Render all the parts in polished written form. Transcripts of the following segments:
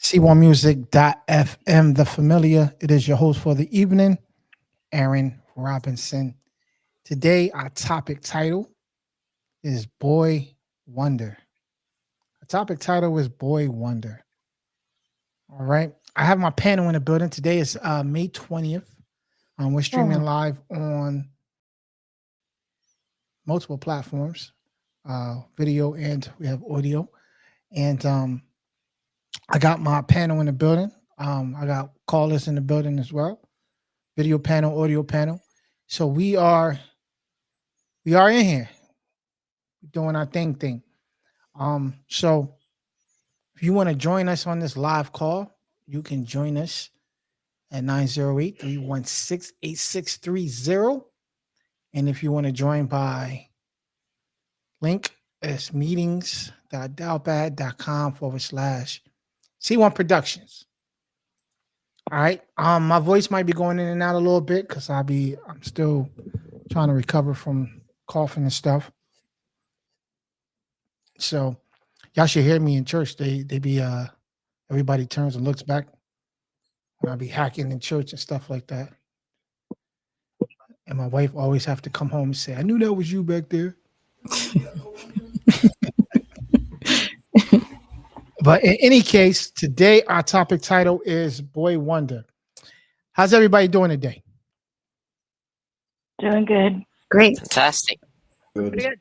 C1music.fm, the familiar. It is your host for the evening, Aaron Robinson. Today, our topic title is Boy Wonder. Our topic title is Boy Wonder. All right. I have my panel in the building. Today is May 20th. We're streaming live on multiple platforms, video, and we have audio. And I got my panel in the building. I got callers in the building as well. Video panel, audio panel. So we are in here doing our thing. So if you want to join us on this live call, you can join us at 908-316-8630. And if you want to join by link, it's meetings.dialpad.com/C1 Productions. All right. My voice might be going in and out a little bit because I'm still trying to recover from coughing and stuff. So y'all should hear me in church. They be everybody turns and looks back when I be hacking in church and stuff like that. And my wife always have to come home and say, "I knew that was you back there." But in any case, today our topic title is Boy Wonder. How's everybody doing today? Doing good. Great. Fantastic. Good.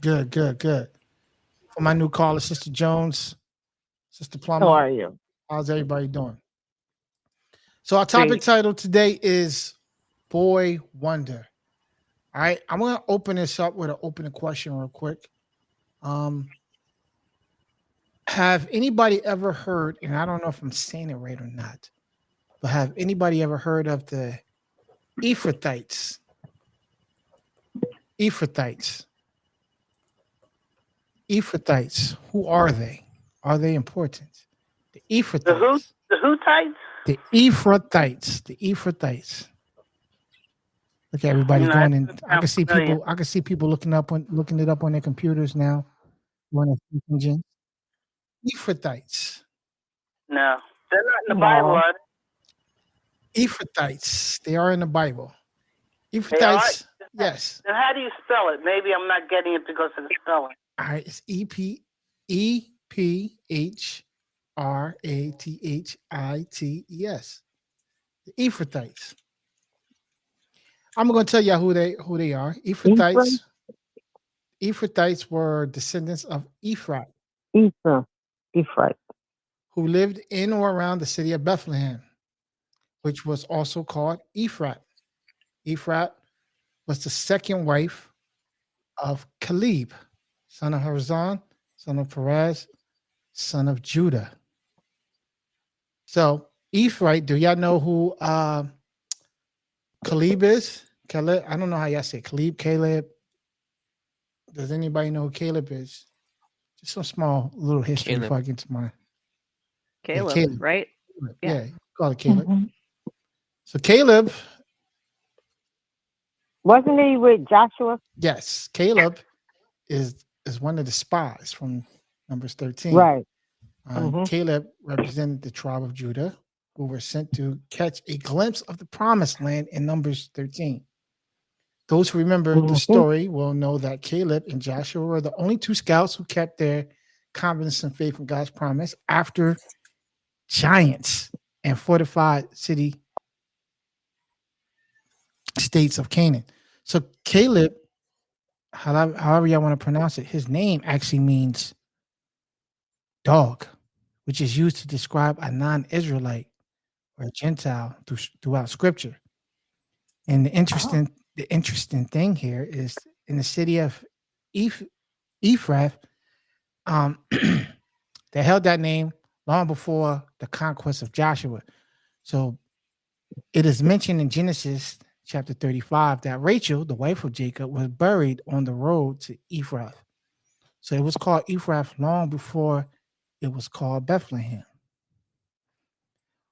Good. For my new caller, Sister Jones, Sister Plummer. How are you? How's everybody doing? So our topic title today is Boy Wonder. All right, I'm going to open this up with an opening question real quick. Have anybody ever heard, and I don't know if I'm saying it right or not, but have anybody ever heard of the Ephrathites? Ephrathites. Who are they? Are they important? The Ephrathites. The who types? The Ephrathites. Look at everybody going in. I can see people looking it up on their computers now. Engine. Ephrathites. No, they're not in the Bible, are they? Ephrathites. They are in the Bible. Ephrathites. Yes. Then how do you spell it? Maybe I'm not getting it because of the spelling. All right, it's EPHRATHITES. The Ephrathites. I'm going to tell you who they are. Ephrathites were descendants of Ephrat. Ephrat. Who lived in or around the city of Bethlehem, which was also called Ephrat. Ephrat was the second wife of Caleb, son of Hezron, son of Perez, son of Judah. So Ephrat, do y'all know who Caleb is? Caleb, I don't know how y'all say Caleb. Does anybody know who Caleb is? Just some small little history before I get to mine. Caleb, right? Yeah, call it Caleb. Mm-hmm. So Caleb, wasn't he with Joshua? Yes, Caleb is one of the spies from Numbers 13. Right. Caleb represented the tribe of Judah, who were sent to catch a glimpse of the promised land in Numbers 13. Those who remember the story will know that Caleb and Joshua were the only two scouts who kept their confidence and faith in God's promise after giants and fortified states of Canaan. So Caleb, however y'all want to pronounce it, his name actually means dog, which is used to describe a non-Israelite or a Gentile throughout Scripture. And the interesting thing here is in the city of Ephrath, they held that name long before the conquest of Joshua. So it is mentioned in Genesis chapter 35 that Rachel, the wife of Jacob, was buried on the road to Ephrath. So it was called Ephrath long before it was called Bethlehem.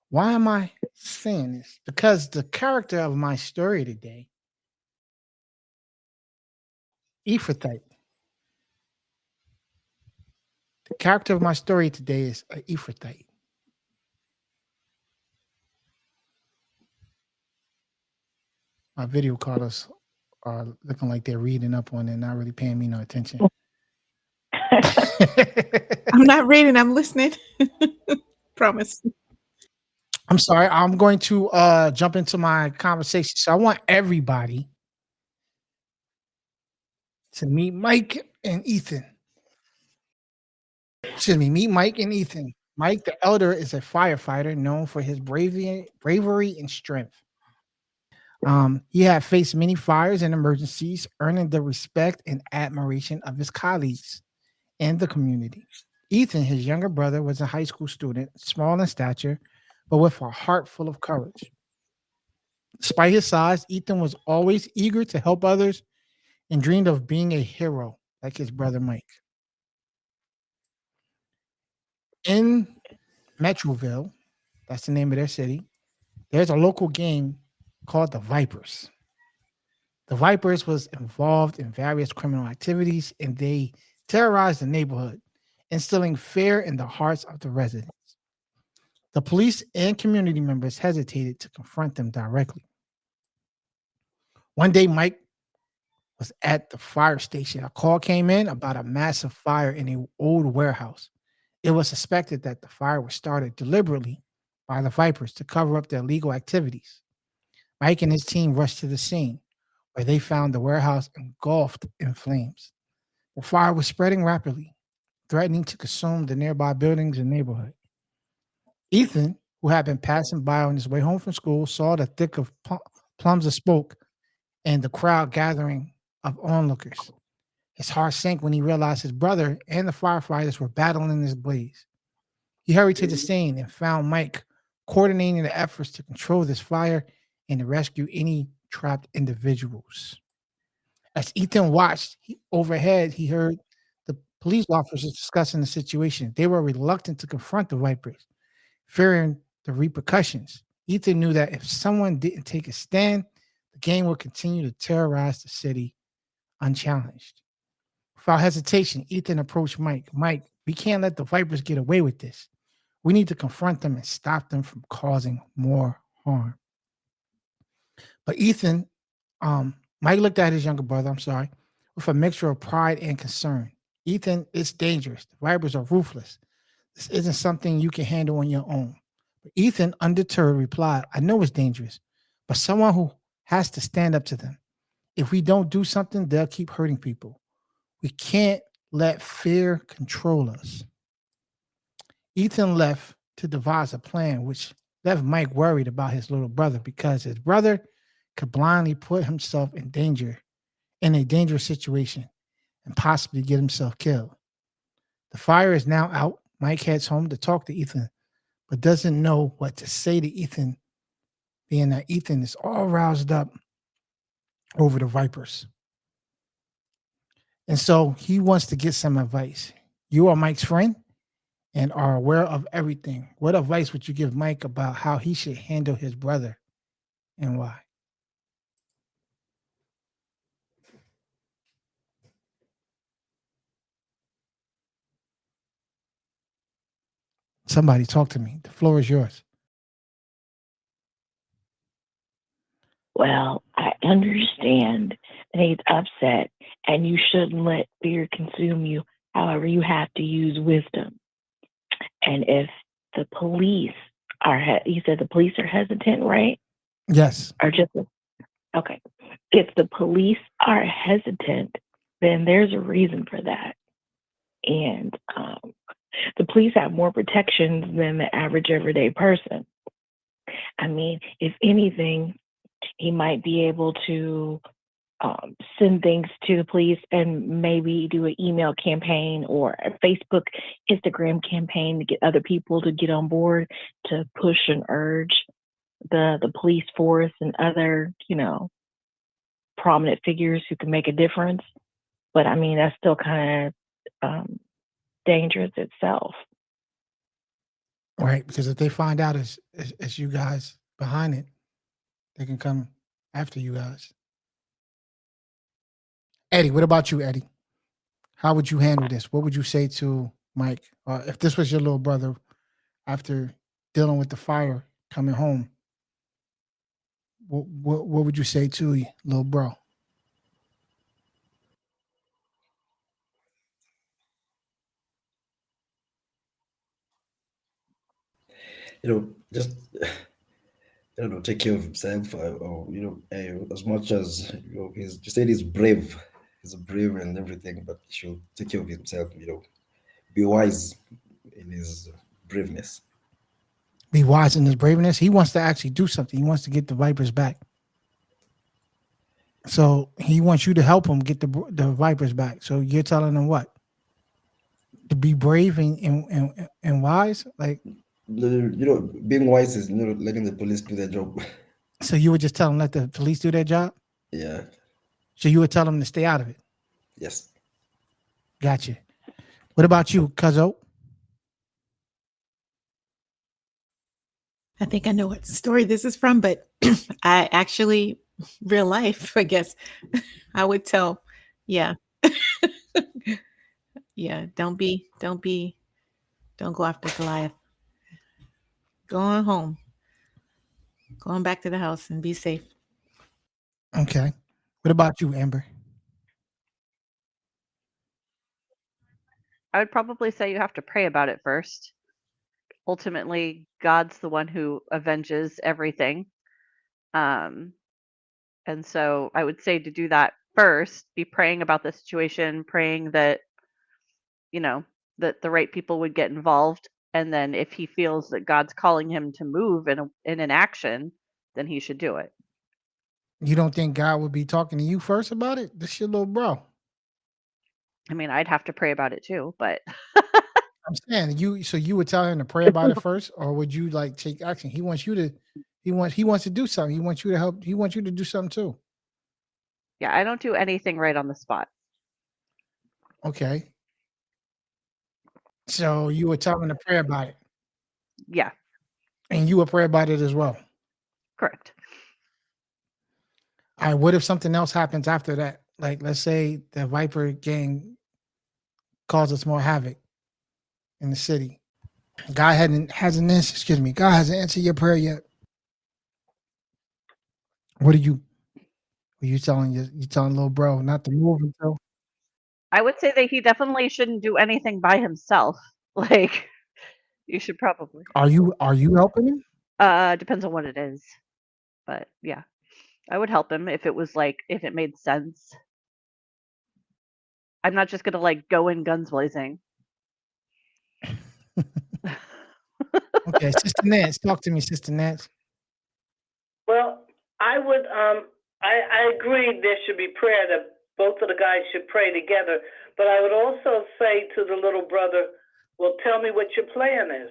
Why am I saying this? Because the character of my story today, Ephrathite. The character of my story today is an Ephrathite. My video callers are looking like they're reading up on it, not really paying me no attention. I'm not reading, I'm listening. Promise. I'm sorry. I'm going to jump into my conversation. So I want everybody to meet Mike and Ethan. Excuse me, meet Mike and Ethan. Mike the elder is a firefighter known for his bravery and strength. He had faced many fires and emergencies, earning the respect and admiration of his colleagues and the community. Ethan, his younger brother, was a high school student, small in stature, but with a heart full of courage. Despite his size, Ethan was always eager to help others and dreamed of being a hero like his brother Mike. In Metroville, that's the name of their city, there's a local gang called the Vipers. The Vipers was involved in various criminal activities and they terrorized the neighborhood, instilling fear in the hearts of the residents. The police and community members hesitated to confront them directly. One day, Mike was at the fire station. A call came in about a massive fire in an old warehouse. It was suspected that the fire was started deliberately by the Vipers to cover up their illegal activities. Mike and his team rushed to the scene, where they found the warehouse engulfed in flames. The fire was spreading rapidly, threatening to consume the nearby buildings and neighborhood. Ethan, who had been passing by on his way home from school, saw the thick of plumes of smoke and the crowd gathering of onlookers. His heart sank when he realized his brother and the firefighters were battling in this blaze. He hurried to the scene and found Mike coordinating the efforts to control this fire and to rescue any trapped individuals. As Ethan watched overhead, he heard the police officers discussing the situation. They were reluctant to confront the Vipers, fearing the repercussions. Ethan knew that if someone didn't take a stand, the gang would continue to terrorize the city unchallenged. Without hesitation, Ethan approached Mike. Mike, we can't let the Vipers get away with this. We need to confront them and stop them from causing more harm. But Mike looked at his younger brother, with a mixture of pride and concern. Ethan, it's dangerous. The Vipers are ruthless. This isn't something you can handle on your own. But Ethan, undeterred, replied, I know it's dangerous, but someone who has to stand up to them. If we don't do something, they'll keep hurting people. We can't let fear control us. Ethan left to devise a plan, which left Mike worried about his little brother because his brother could blindly put himself in a dangerous situation, and possibly get himself killed. The fire is now out. Mike heads home to talk to Ethan, but doesn't know what to say to Ethan, being that Ethan is all roused up over the Vipers. And so he wants to get some advice. You are Mike's friend and are aware of everything. What advice would you give Mike about how he should handle his brother and why? Somebody talk to me. The floor is yours. Well, I understand that he's upset and you shouldn't let fear consume you. However, you have to use wisdom. And if the police you said the police are hesitant, right? Yes. Or just, okay. If the police are hesitant, then there's a reason for that. And the police have more protections than the average everyday person. I mean, if anything, he might be able to send things to the police and maybe do an email campaign or a Facebook, Instagram campaign to get other people to get on board to push and urge the police force and other, prominent figures who can make a difference. But I mean, that's still kind of dangerous itself. Right. Because if they find out it's you guys behind it, they can come after you guys. Eddie, what about you, Eddie? How would you handle this? What would you say to Mike, if this was your little brother after dealing with the fire coming home, what would you say to you, little bro? Just take care of himself, or as much as he's you said he's brave, he's brave and everything, but he should take care of himself. Be wise in his braveness. Be wise in his braveness. He wants to actually do something. He wants to get the Vipers back. So he wants you to help him get the Vipers back. So you're telling him what? To be brave and wise? Like, Being wise is letting the police do their job. so you would just tell him let the police do their job? Yeah. So you would tell him to stay out of it? Yes. Gotcha. What about you, Cuzzo? I think I know what story this is from, but I actually, real life, I guess, I would tell, yeah. Yeah, don't go after Goliath. Going home. Going back to the house and be safe. Okay. What about you, Amber? I would probably say you have to pray about it first. Ultimately, God's the one who avenges everything. And so I would say to do that first, be praying about the situation, praying that, that the right people would get involved. And then if he feels that God's calling him to move in an action, then he should do it. You don't think God would be talking to you first about it? This your little bro. I mean, I'd have to pray about it too, but I'm saying you would tell him to pray about it first, or would you like take action? He wants to do something. He wants you to help. He wants you to do something too. yeah, I don't do anything right on the spot. Okay. So you would tell him to pray about it. Yeah, And you would pray about it as well. correct. All right. What if something else happens after that? Like, let's say the Viper gang causes more havoc in the city. God hasn't answered your prayer yet. What are you telling little bro not to move until? I would say that he definitely shouldn't do anything by himself. Like, you should probably. Are you helping him? Depends on what it is. But yeah, I would help him if it made sense. I'm not just gonna go in guns blazing. Okay, Sister Nance, talk to me, Sister Nance. Well, I would I agree there should be prayer, that both of the guys should pray together. But I would also say to the little brother, well, tell me what your plan is.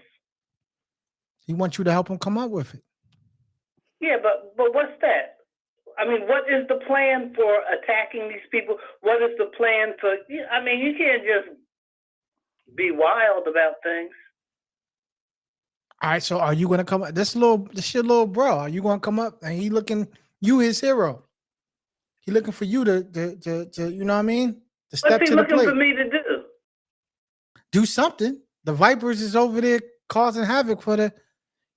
He wants you to help him come up with it. Yeah, but what's that? I mean, what is the plan for attacking these people? What is the plan for? I mean, you can't just be wild about things. All right, so are you gonna come up? This your little bro. Are you gonna come up and he looking you his hero? He looking for you to you know what I mean? To step What's he to the looking plate. for me to do? Do something. The Vipers is over there causing havoc for the,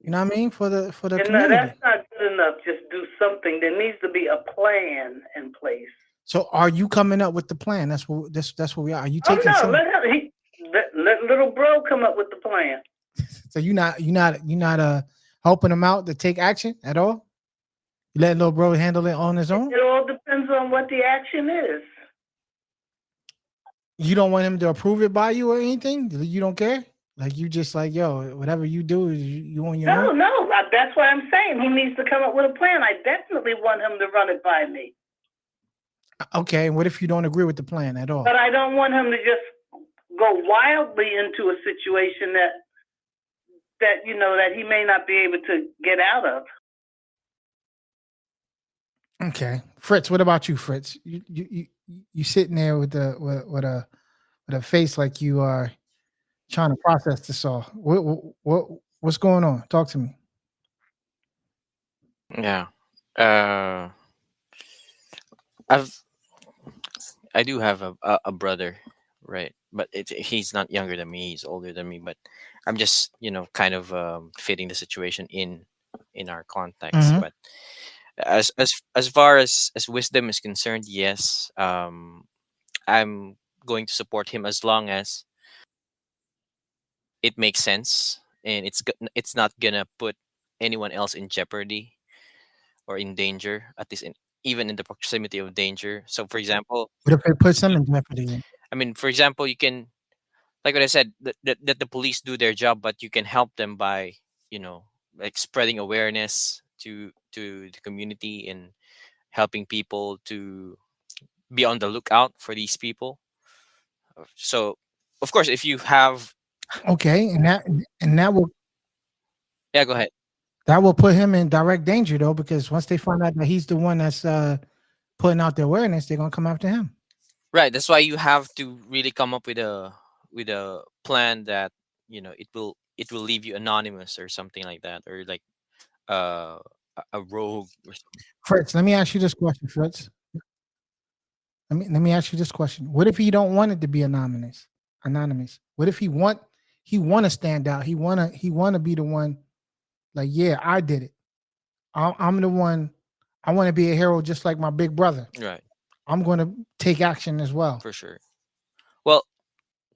you know what I mean, for the community. That's not good enough. Just do something. There needs to be a plan in place. So are you coming up with the plan? That's what we are. Are you taking some? Let little bro come up with the plan. So you're not helping him out to take action at all? You letting little bro handle it on his own? It all depends on what the action is. You don't want him to approve it by you or anything? You don't care? Like you just like, yo, whatever you do is you on your own? No. That's why I'm saying he needs to come up with a plan. I definitely want him to run it by me. Okay, and what if you don't agree with the plan at all? But I don't want him to just go wildly into a situation that he may not be able to get out of. Okay, Fritz. What about you, Fritz? You sitting there with a face like you are trying to process this all. What's going on? Talk to me. Yeah. I do have a brother, right? but he's not younger than me. He's older than me. But I'm just kind of fitting the situation in our context. Hmm. But as far as wisdom is concerned, yes, I'm going to support him as long as it makes sense and it's not gonna put anyone else in jeopardy or in danger, at least even in the proximity of danger. So for example, What if it puts them in jeopardy? I mean, for example, you can, like what I said, that the police do their job, but you can help them by, like spreading awareness to the community and helping people to be on the lookout for these people. So, of course, if you have, Okay, and yeah, go ahead. that will put him in direct danger though, because once they find out that he's the one that's putting out the awareness, they're gonna come after him. Right. That's why you have to really come up with a plan that it will leave you anonymous or something like that, or like a rogue or something. Fritz, let me ask you this question, Fritz. Let me ask you this question. What if he don't want it to be anonymous? Anonymous. What if he want to stand out? He wanna be the one. Like, yeah, I did it. I'm the one. I want to be a hero, just like my big brother. Right. I'm going to take action as well. For sure. Well,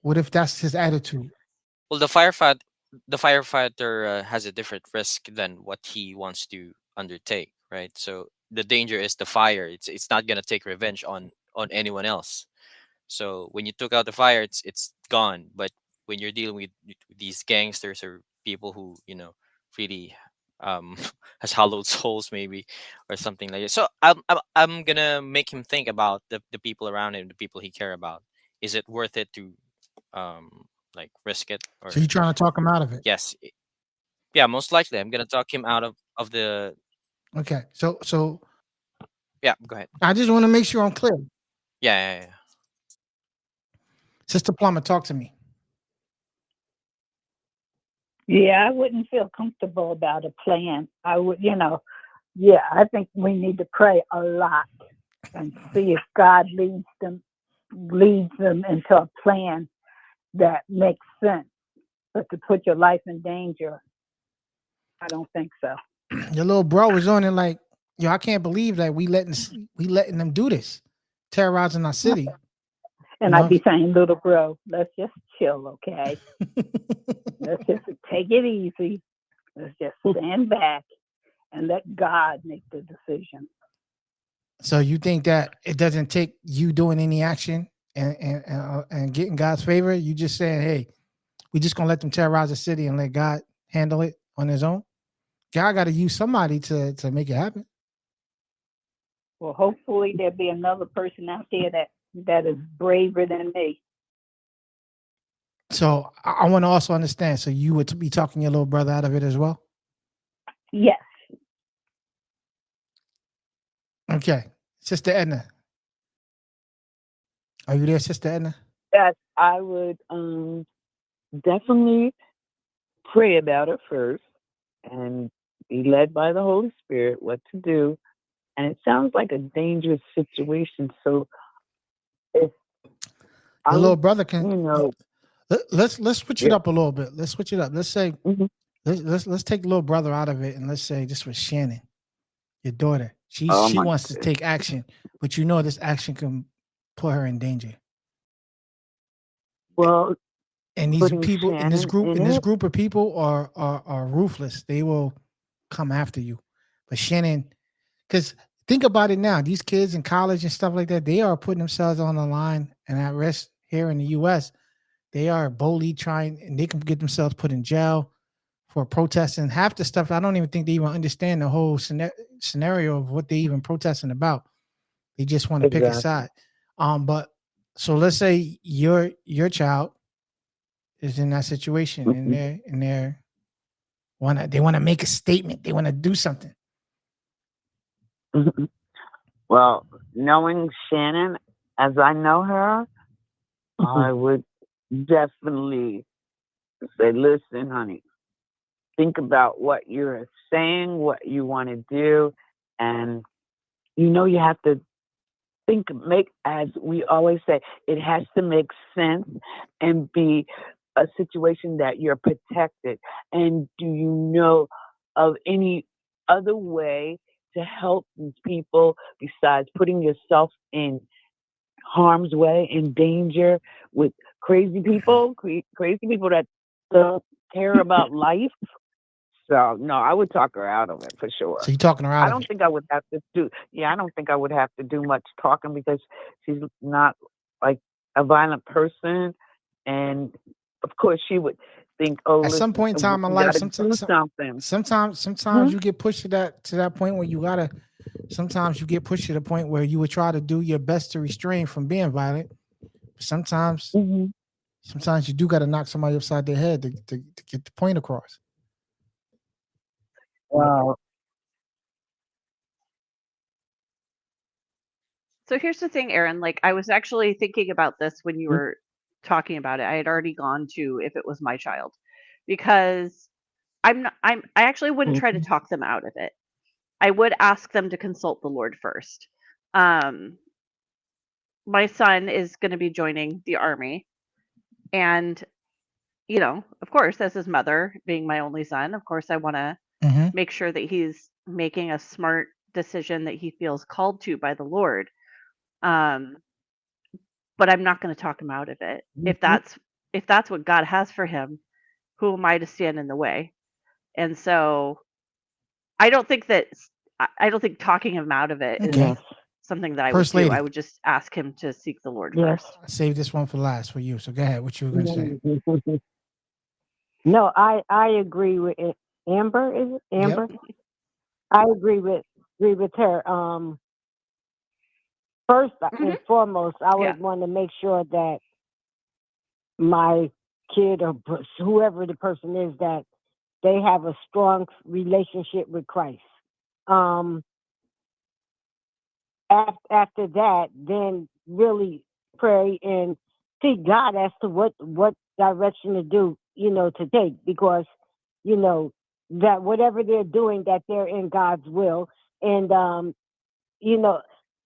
What if that's his attitude? well, the firefighter has a different risk than what he wants to undertake, right? So the danger is the fire. It's not gonna take revenge on anyone else. So when you took out the fire, it's gone. But when you're dealing with these gangsters or people who really um has hollowed souls maybe or something like that. So I'm gonna make him think about the people around him, the people he care about. Is it worth it to like risk it So or you trying to talk him out of it? yes, yeah, most likely I'm gonna talk him out of the Okay. So yeah. Go ahead. I just want to make sure I'm clear. Yeah, yeah, yeah. Sister Plummer, talk to me. Yeah, I wouldn't feel comfortable about a plan. I would, yeah, I think we need to pray a lot and see if God leads them into a plan that makes sense. But to put your life in danger, I don't think so. Your little bro was on it like, yo, I can't believe that we letting them do this, terrorizing our city. You And I'd know. be saying, little bro, let's just chill, okay? Let's just take it easy. Let's just stand back and let God make the decision. So you think that it doesn't take you doing any action and getting God's favor? You just saying, hey, we just gonna let them terrorize the city and let God handle it on his own? God got to use somebody to make it happen. Well, hopefully there'll be another person out there that is braver than me. So I want to also understand. So you would be talking your little brother out of it as well? Yes. Okay, Sister Edna, are you there, Sister Edna? That I would definitely pray about it first and be led by the Holy Spirit what to do. And it sounds like a dangerous situation. So if I Your little would, brother can. you know, Let's switch it yeah, up a little bit. Let's switch it up. Let's say mhm, let's take little brother out of it, and let's say this was Shannon, your daughter. She oh she my wants to goodness. take action, but this action can put her in danger. Well, And these putting people in this Shannon group in in this it, group of people are ruthless. They will come after you. But Shannon, because think about it now, these kids in college and stuff like that, they are putting themselves on the line and at risk here in the U.S. They are boldly trying, and they can get themselves put in jail for protesting. Half the stuff, I don't even think they even understand the whole scenario of what they even protesting about. They just want to pick a exactly. side. But so let's say your child is in that situation, and Mhm, they want to make a statement. They want to do something. mhm. Well, knowing Shannon as I know her, I would definitely say, listen, honey, think about what you're saying, what you want to do, and you have to make, as we always say, it has to make sense and be a situation that you're protected. And do you know of any other way to help these people besides putting yourself in harm's way, in danger with crazy people, crazy people that don't care about life? So no, I would talk her out of it for sure. So you're talking her I out of don't it. think I would have to do. Yeah, I don't think I would have to do much talking because she's not like a violent person, and of course she would think, "Oh, At some listen, point in time in we life, got to do something." sometimes Hmm? you get pushed to that point where you gotta. Sometimes you get pushed to the point where you would try to do your best to restrain from being violent. Sometimes, Hmm. sometimes you do got to knock somebody upside their head to get the point across. Wow. So here's the thing, Aaron. Like I was actually thinking about this when you were talking about it. I had already gone to if it was my child, because I actually wouldn't try to Mhm. talk them out of it. I would ask them to consult the Lord first. Um, my son is going to be joining the army, and of course, as his mother, being my only son, of course, I want to Hmm. make sure that he's making a smart decision that he feels called to by the Lord. Um, but I'm not going to talk him out of it. Mhm. If that's what God has for him, who am I to stand in the way? And so I don't think that I don't think talking him out of it is Okay, Yes. something that I would First do. I Lady, would just ask him to seek the Lord Yes. first. I saved this one for last for you. So go ahead. What you were going to say? No, I agree with it. Amber, is it Yep. Amber? I agree with her. First Hmm. and foremost, I Yeah. would want to make sure that my kid or whoever the person is, that they have a strong relationship with Christ. Um, after that, then really pray and seek God as to what direction to do, to take, because you know that whatever they're doing, that they're in God's will. And you know,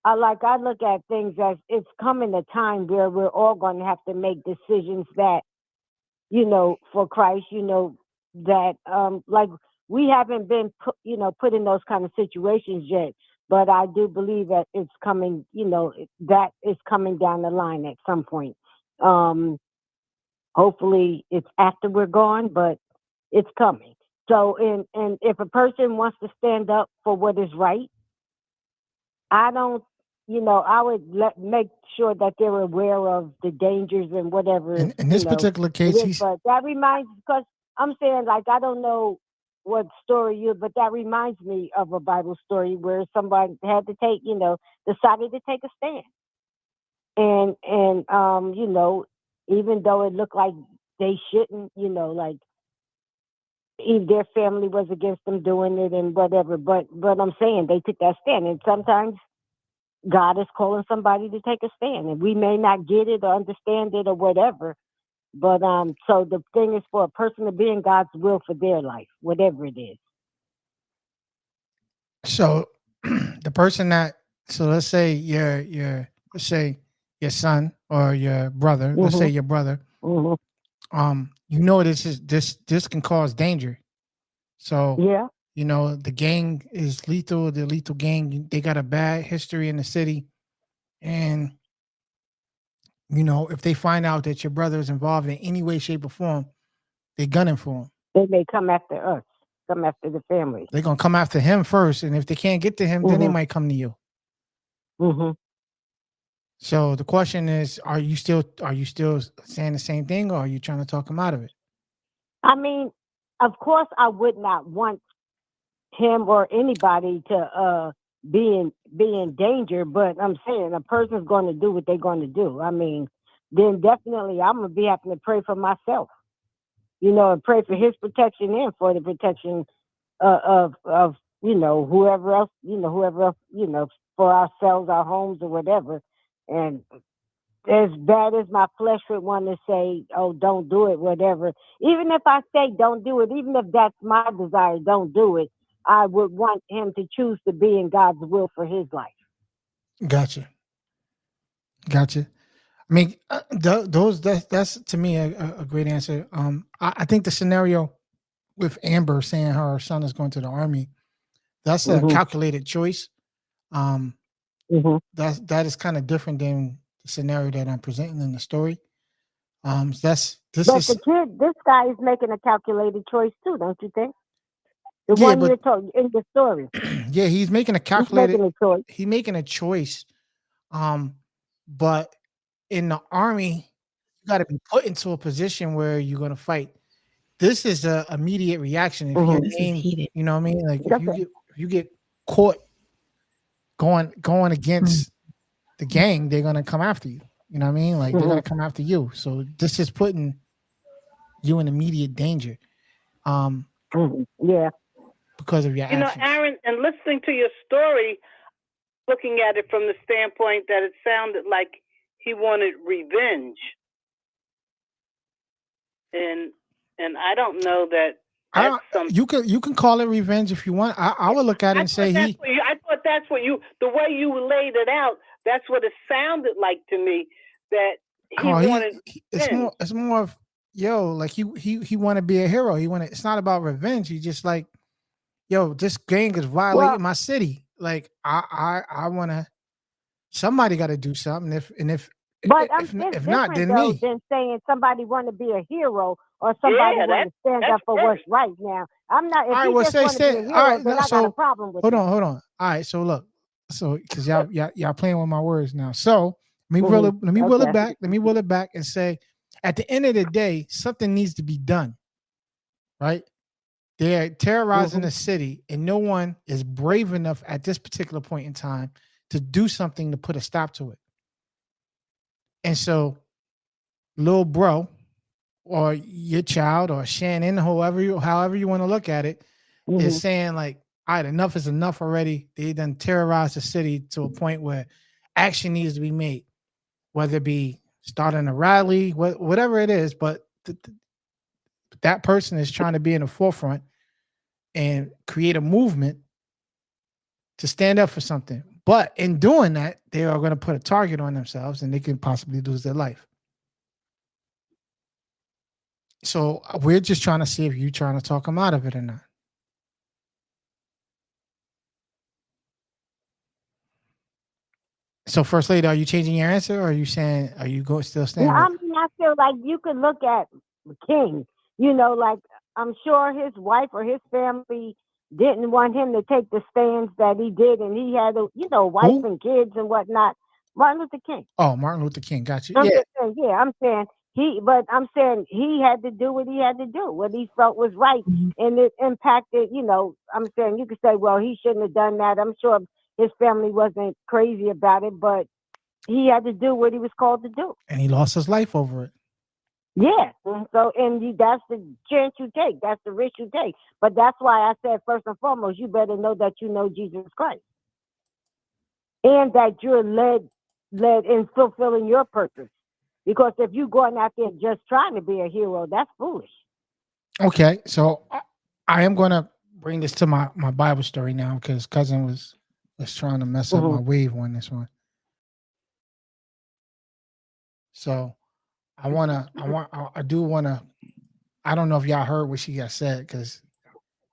I look at things as it's coming a time where we're all going to have to make decisions that, for Christ, that like we haven't been put in those kind of situations yet, but I do believe that it's coming, that is coming down the line at some point. Um, hopefully it's after we're gone, but it's coming. So, and if a person wants to stand up for what is right, I don't, I would make sure that they're aware of the dangers and whatever, In this particular it case, is. he's But that reminds, because I'm saying, like, I don't know what story but that reminds me of a Bible story where somebody had to take, decided to take a stand. And, even though it looked like they shouldn't, like, if their family was against them doing it and whatever, but I'm saying they took that stand. And sometimes God is calling somebody to take a stand, and we may not get it or understand it or whatever. But so the thing is for a person to be in God's will for their life, whatever it is. so the person that so let's say let's say your son or your brother, let's say Mhm. your brother, Mhm. this can cause danger. So, Yeah. the gang is lethal, the lethal gang, they got a bad history in the city. And, if they find out that your brother is involved in any way, shape, or form, they gunning for him. They may come after us, come after the family. They're gonna come after him first. And if they can't get to him, then they Mhm. might come to you. Mhm. So the question is, are you still saying the same thing, or are you trying to talk him out of it? I mean, of course, I would not want him or anybody to be in danger, but I'm saying a person's going to do what they're going to do. I mean, then definitely I'm gonna be having to pray for myself, and pray for his protection and for the protection of whoever else, for ourselves, our homes, or whatever. And as bad as my flesh would want to say, "Oh, don't do it," whatever. Even if I say don't do it, even if that's my desire, don't do it. I would want him to choose to be in God's will for his life. Gotcha. Gotcha. I mean, that's to me a great answer. I think the scenario with Amber saying her son is going to the army, that's a Mhm. calculated choice. Um, Mhm. that is kind of different than the scenario that I'm presenting in the story. This But the is kid, this guy is making a calculated choice too, don't you think? The yeah, one but you're told in the story, yeah, he's making a he's calculated. making a choice. He's making a choice. Um, but in the army, you got to be put into a position where you're going to fight. This is a immediate reaction. If your Mhm. This is name, heated. you know what I mean? Like Okay. if you get caught going Mm. against the gang, they're gonna come after you. You know what I mean? Like they're gonna Mhm. come after you. So this is putting you in immediate danger, um, Mhm. Yeah. because of your You know, actions. Aaron, and listening to your story, looking at it from the standpoint that it sounded like he wanted revenge, and I don't know that I that's don't, some. you can call it revenge if you want. I would look at it I and thought say that's what you. I thought that's what you. The way you laid it out, that's what it sounded like to me. That he wanted revenge. it's more of yo, like he want to be a hero. He want it's not about revenge. He just like yo, this gang is Well, violating my city. Like I want to. Somebody got to do something. but it's If not, different then though me. than saying somebody want to be a hero or somebody Yeah, want to stand that's up for what's worse. right now. I'm not. All If right, he well, just want to be a all hero, right. then No, I got a so problem with hold that. on, hold on. All right, so look, so because y'all playing with my words now. So Mhm. let me will it Okay. back. Let me will it back and say, at the end of the day, something needs to be done, right? They're terrorizing Mhm. the city, and no one is brave enough at this particular point in time to do something to put a stop to it. And so, little bro, or your child, or Shannon, however you want to look at it, is Mhm. saying like, all right, enough is enough already. They done terrorized the city to a point where action needs to be made, whether it be starting a rally, whatever it is. But that person is trying to be in the forefront and create a movement to stand up for something. But in doing that, they are going to put a target on themselves and they can possibly lose their life. So we're just trying to see if you're trying to talk them out of it or not. So, First Lady, are you changing your answer, or are you saying still Yeah, staying I with? mean, I feel like you could look at King. Like I'm sure his wife or his family didn't want him to take the stands that he did, and he had a wife Who? and kids and whatnot. Martin Luther King. Oh, Martin Luther King. Got you. I'm Yeah. just saying, yeah, I'm saying he had to do what he had to do, what he felt was right, Mhm. and it impacted. I'm saying you could say, well, he shouldn't have done that. I'm sure his family wasn't crazy about it, but he had to do what he was called to do. And he lost his life over it. Yeah. So, that's the chance you take. That's the risk you take. But that's why I said first and foremost, you better know that you know Jesus Christ and that you're led in fulfilling your purpose. Because if you're going out there just trying to be a hero, that's foolish. Okay, so I am going to bring this to my Bible story now because cousin was trying to mess up Hmm. my wave on this one. So I do want to. I don't know if y'all heard what she got said because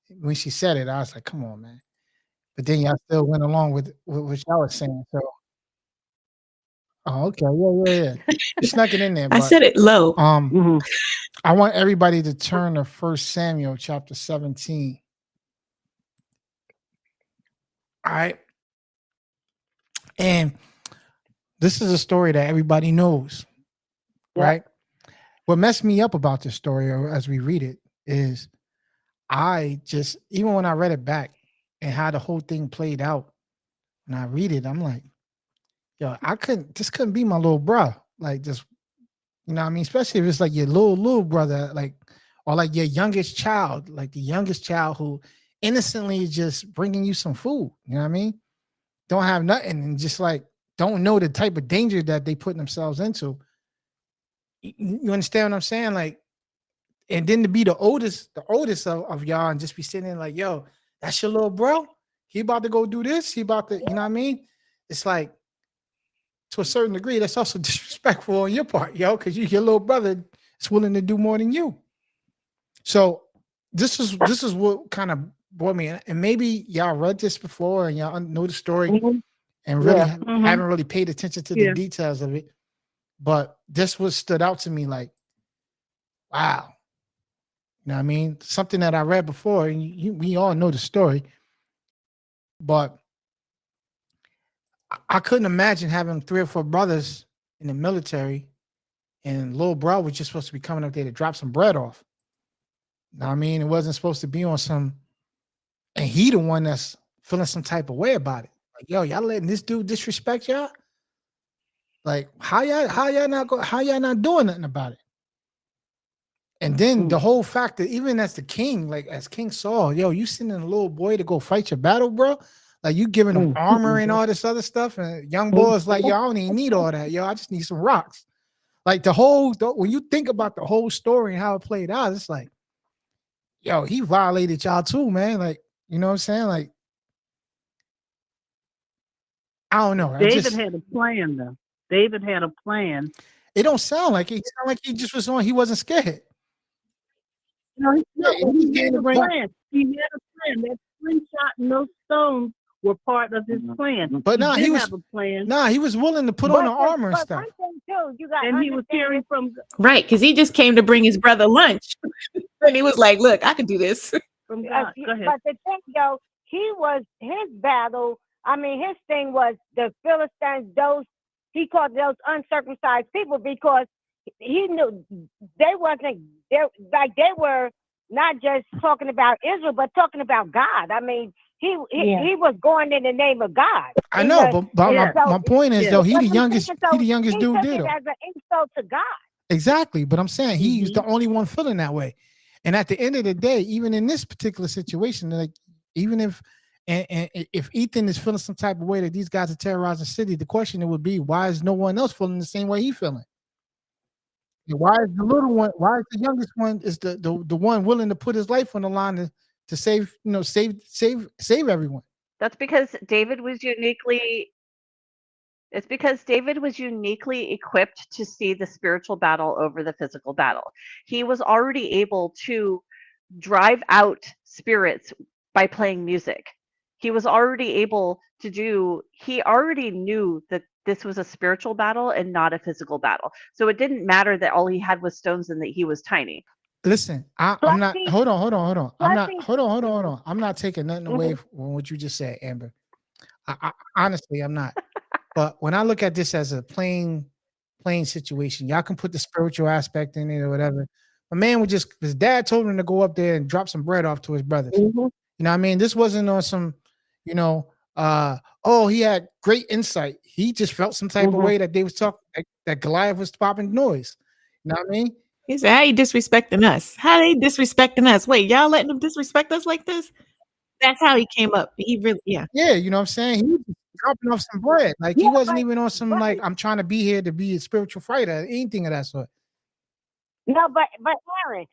when she said it, I was like, "Come on, man!" But then y'all still went along with what y'all was saying. So, oh, okay, yeah. You snuck it in there, I but said it low. um, Hmm. I want everybody to turn to First Samuel chapter 17. All right, and this is a story that everybody knows, Yep. right? What messed me up about this story, or as we read it, is I just even when I read it back and how the whole thing played out, and I read it, I'm like, yo, this couldn't be my little bro. Like just, you know what I mean? Especially if it's like your little brother, like, or like your youngest child, like the youngest child who innocently is just bringing you some food. You know what I mean? Don't have nothing and just like don't know the type of danger that they put themselves into. You understand what I'm saying? Like, and then to be the oldest of y'all and just be sitting there like, yo, that's your little bro. He about to go do this. He about to, you know what I mean? It's like to a certain degree, that's also disrespectful on your part, yo, because your little brother is willing to do more than you. So this is what kind of brought me in. And maybe y'all read this before and y'all know the story Mhm. and really Yeah. haven't really paid attention to the details of it. But this was stood out to me like, wow. You know what I mean? Something that I read before, and we all know the story, but I couldn't imagine having 3 or 4 brothers in the military, and little bro was just supposed to be coming up there to drop some bread off. You know what I mean? It wasn't supposed to be on some, and he the one that's feeling some type of way about it. Like, yo, y'all letting this dude disrespect y'all? Like, how y'all not doing nothing about it? And then the whole fact that even as the king, like as King Saul, yo, you sending a little boy to go fight your battle, bro. Like you giving him armor and all this other stuff, and young boys like, yo, I don't even need all that, yo. I just need some rocks. Like when you think about the whole story and how it played out, it's like, yo, he violated y'all too, man. Like, you know what I'm saying? Like, I don't know. David had a plan, though. David had a plan. It don't sound like it. It sound like he just was on. He wasn't scared. No, he had had to a bring- plan. He had a plan. That slingshot and those stones were part of his plan. But nah, he was have a plan. Nah, he was willing to put on the armor and but stuff. one thing too, you got And he was hearing from Right, because he just came to bring his brother lunch. And he was like, look, I can do this. God. Go ahead. But the thing, though, he was his battle. I mean, his thing was the Philistines. He called those uncircumcised people because he knew they wasn't there. Like they were not just talking about Israel, but talking about God. I mean, he was going in the name of God. I know, but my point is though, he the But I'm youngest. thinking, He so the youngest he dude took did it though. as an insult to God. Exactly, but I'm saying he's the only one feeling that way. And at the end of the day, even in this particular situation, like even if and if Ethan is feeling some type of way that these guys are terrorizing the city, the question it would be, why is no one else feeling the same way he feeling? And why is the little one? Why is the youngest one is the one willing to put his life on the line to save save everyone? That's because David was uniquely It's because David was uniquely equipped to see the spiritual battle over the physical battle. He was already able to drive out spirits by playing music. He was already able to he already knew that this was a spiritual battle and not a physical battle. So it didn't matter that all he had was stones and that he was tiny. Listen, I'm Plus not. he- Hold on. I'm plus not. he- Hold on. I'm not taking nothing away from what you just said, Amber. Honestly, I'm not. But when I look at this as a plain situation, y'all can put the spiritual aspect in it or whatever. A man would just his dad told him to go up there and drop some bread off to his brothers. You know what I mean? This wasn't on some, you know, oh, he had great insight. He just felt some type of way that they was talking that Goliath was popping noise. You know what I mean? He said, how you disrespecting us? How they disrespecting us? Wait, y'all letting them disrespect us like this? That's how he came up. He really, yeah. Yeah, you know what I'm saying? He was just dropping off some bread. Like he Yeah, wasn't but- even on some but- like I'm trying to be here to be a spiritual fighter, anything of that sort. No, but Aaron,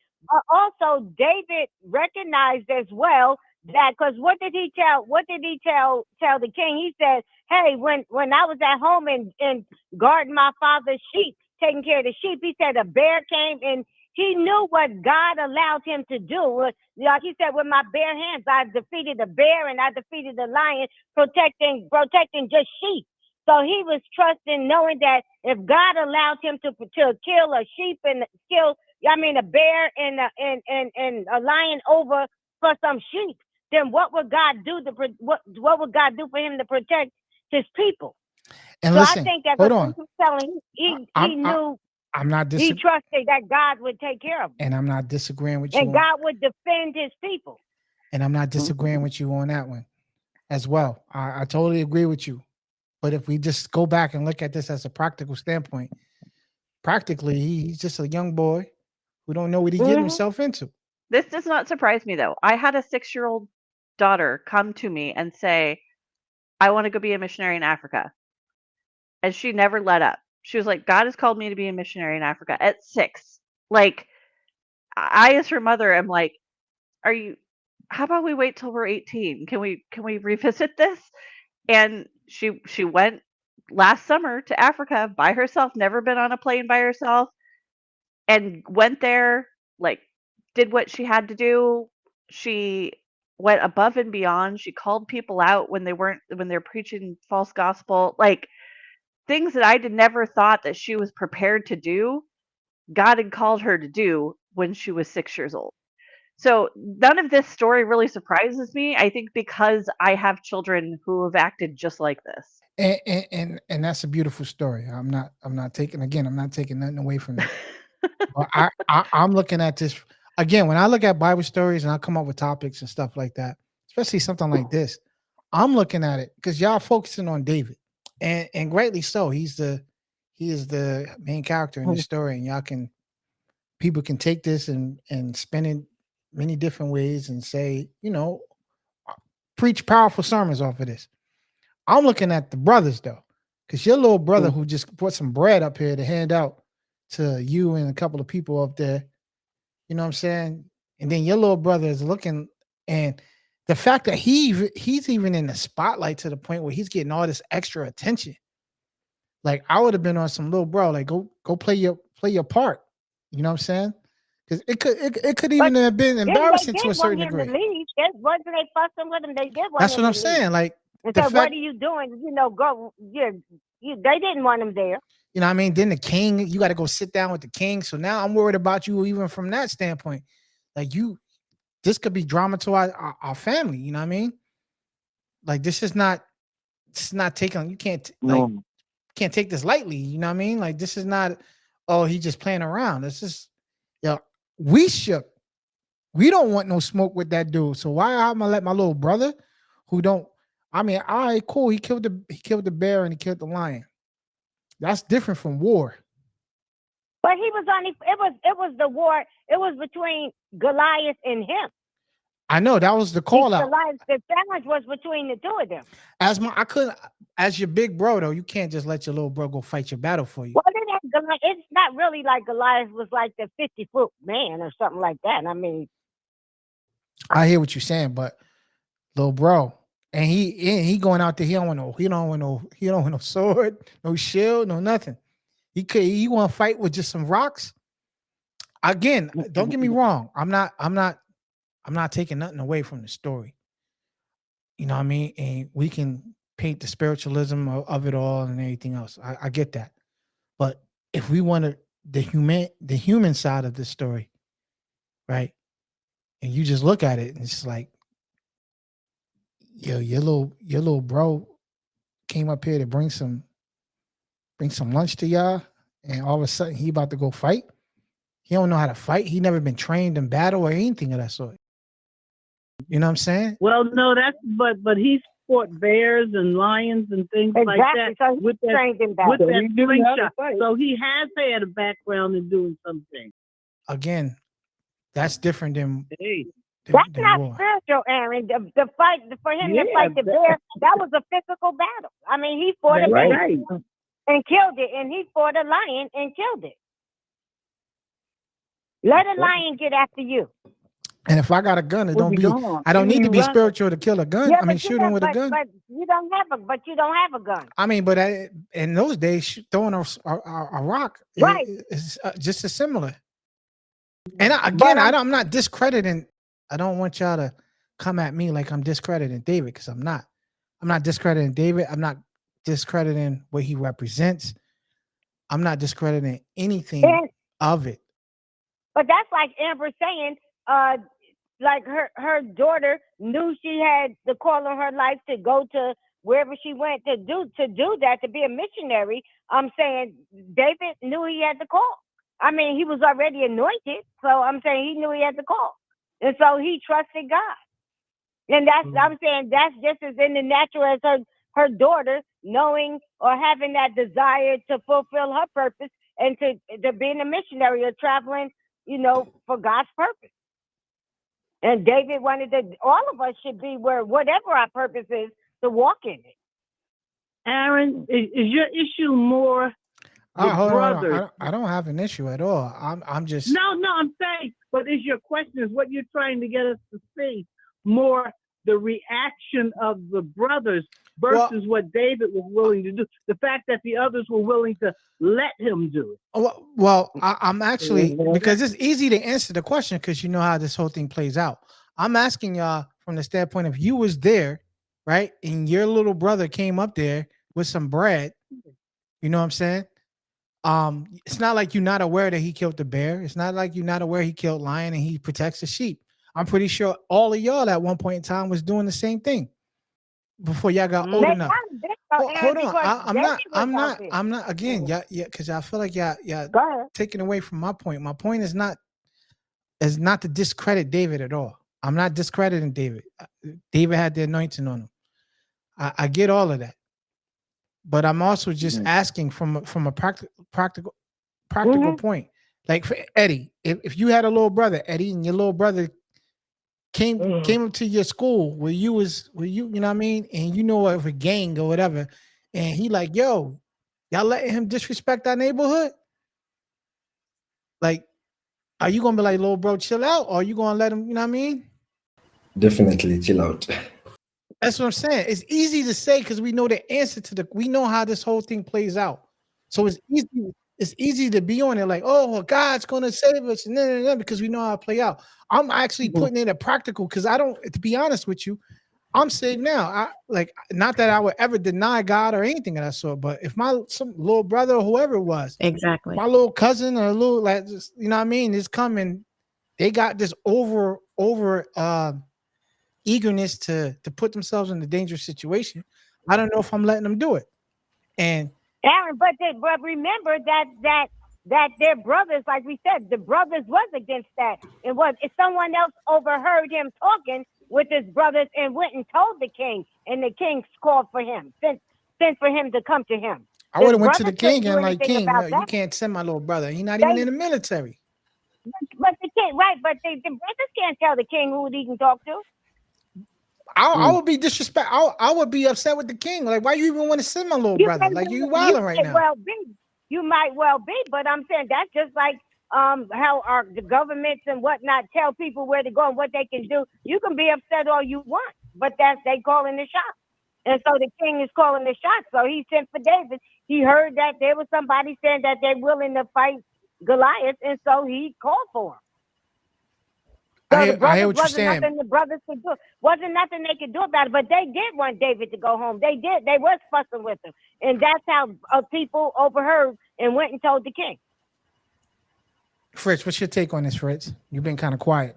also David recognized as well that because what did he tell the king? He said, "Hey, when I was at home and guarding my father's sheep, taking care of the sheep, he said a bear came and he knew what God allowed him to do. Like he said, with my bare hands, I defeated the bear and I defeated the lion, protecting just sheep." So he was trusting, knowing that if God allowed him to kill a sheep and a bear and a lion over for some sheep, then what would God do what would God do for him to protect his people? And So listen, I think that hold what on. he was telling, he knew I'm not he disagreeing, trusted that God would take care of him and I'm not disagreeing with you. and God would defend his people. And I'm not disagreeing with you on that one as well. I totally agree with you. But if we just go back and look at this as a practical standpoint, practically he's just a young boy who don't know what he getting himself into. This does not surprise me though. I had a 6-year-old daughter come to me and say, I want to go be a missionary in Africa. And she never let up. She was like, God has called me to be a missionary in Africa at 6. Like, I as her mother am like, how about we wait till we're 18? Can we revisit this? And she went last summer to Africa by herself, never been on a plane by herself, and went there, like, did what she had to do. She went above and beyond. She called people out when they're preaching false gospel, like things that I had never thought that she was prepared to do. God had called her to do when she was 6 years old. So none of this story really surprises me. I think because I have children who have acted just like this. And that's a beautiful story. I'm not taking nothing away from that. But I'm looking at this again when I look at Bible stories and I come up with topics and stuff like that, especially something like this. I'm looking at it because y'all focusing on David, and greatly so. He is the main character in the story, and people can take this and spin it many different ways and say, preach powerful sermons off of this. I'm looking at the brothers though, because your little brother who just put some bread up here to hand out to you and a couple of people up there, you know what I'm saying? And then your little brother is looking, and the fact that he's even in the spotlight to the point where he's getting all this extra attention. Like I would have been on some little bro, like go play your part. You know what I'm saying? Because it could even have been Then embarrassing they to a did want certain him to degree. leave. Wasn't they fussing with him? They did want That's him what I'm to leave. saying. Like And the said, fact, "What are you doing? Go." Yeah, they didn't want him there. you know what I mean? Then the king, you got to go sit down with the king. So now I'm worried about you even from that standpoint. Like this could be drama to our family. You know what I mean? Like this is not taking. You can't take this lightly. You know what I mean? Like this is not. Oh, he just playing around. This is, we shook. We don't want no smoke with that dude. So why I'm gonna let my little brother, who don't? I mean, all right, cool. He killed the bear and he killed the lion. That's different from war. But he was only. It was the war. It was between Goliath and him. I know that was the call out. The challenge was between the two of them. As your big bro though, you can't just let your little bro go fight your battle for you. Well, it's not really like Goliath was like the 50-foot man or something like that. I mean, I hear what you're saying, but little bro, and he going out there. He don't want no sword, no shield, no nothing. He want to fight with just some rocks. Again, don't get me wrong. I'm not taking nothing away from the story. You know what I mean? And we can paint the spiritualism of it all and everything else. I get that. But if we want the human side of the story, right? And you just look at it and it's like, your little bro came up here to bring some lunch to y'all, and all of a sudden he about to go fight. He don't know how to fight. He never been trained in battle or anything of that sort. You know what I'm saying? Well, no, but he fought bears and lions and things like that. So with that trained in battle. with that slingshot. So he has had a background in doing something. Again, that's different than That's than not war. spiritual, Aaron. The fight for him to fight the bear, that was a physical battle. I mean, he fought a bear and killed it, and he fought a lion and killed it. Let a lion get after you. And if I got a gun, I don't need to be spiritual to kill a gun. Yeah, I mean, shoot him with a gun. But you don't have a gun. I mean, but in those days, throwing a rock is just as similar. And I'm not discrediting. I don't want y'all to come at me like I'm discrediting David, because I'm not. I'm not discrediting David. I'm not discrediting what he represents. I'm not discrediting anything of it. But that's like Amber saying, like her daughter knew she had the call on her life to go to wherever she went to do that, to be a missionary. I'm saying David knew he had the call. I mean, he was already anointed, so I'm saying he knew he had the call, and so he trusted God. And I'm saying that's just as in the natural as her daughter knowing or having that desire to fulfill her purpose and to being a missionary or traveling, for God's purpose. And David wanted all of us should be where whatever our purpose is to walk in it. Aaron, is your issue more Hold brothers? on. I don't have an issue at all. I'm just No, I'm saying, but is your question is what you're trying to get us to see more the reaction of the brothers Well, versus what David was willing to do. The fact that the others were willing to let him do it. I'm actually, because it's easy to answer the question because you know how this whole thing plays out. I'm asking y'all from the standpoint of you was there, right? And your little brother came up there with some bread. You know what I'm saying? It's not like you're not aware that he killed the bear. It's not like you're not aware he killed lion and he protects the sheep. I'm pretty sure all of y'all at one point in time was doing the same thing before y'all got old They enough. kind of did so, Hold Aaron, on. because I'm David not. was I'm out not. there. I'm not. Again, yeah, because I feel like yeah, Go ahead. taking away from my point. My point is not to discredit David at all. I'm not discrediting David. David had the anointing on him. I get all of that, but I'm also just asking from a practical Hmm. point. Like for Eddie, if you had a little brother, Eddie, and your little brother came up to your school where you know what I mean, and you know of a gang or whatever, and he like, yo, y'all letting him disrespect our neighborhood? Like, are you gonna be like, little bro, chill out, or are you gonna let him, you know what I mean? Definitely chill out. That's what I'm saying. It's easy to say because we know the answer to we know how this whole thing plays out. So it's easy to be on it like, oh, well, God's gonna save us, and then because we know how to play out. I'm actually putting it at practical because I don't, to be honest with you, I'm saved now. I like not that I would ever deny God or anything of that sort, but if my some little brother or whoever it was, Exactly. my little cousin or a little like just, you know what I mean, is coming, they got this over eagerness to put themselves in a dangerous situation. I don't know if I'm letting them do it. And Aaron, but remember that their brothers, like we said, the brothers was against that. And was if someone else overheard him talking with his brothers and went and told the king, and the king called for him, sent for him to come to him. I His would have went to the brothers couldn't king do and like, anything King, about you that. can't send my little brother. He's not even They, in the military. but the king, right? But the brothers can't tell the king who he can talk to. I would be disrespect. I would be upset with the king. Like, why you even want to send my little You brother? may Like, you well, you wilding right might now. well be. You might well be, but I'm saying that's just like how our the governments and whatnot tell people where to go and what they can do. You can be upset all you want, but that's they calling the shots. And so the king is calling the shots. So he sent for David. He heard that there was somebody saying that they're willing to fight Goliath, and so he called for him. So the I hear brothers what you're wasn't saying. nothing the brothers could do. Wasn't nothing they could do about it. But they did want David to go home. They did. They was fussing with him, and that's how people overheard and went and told the king. Fritz, what's your take on this, Fritz? You've been kind of quiet.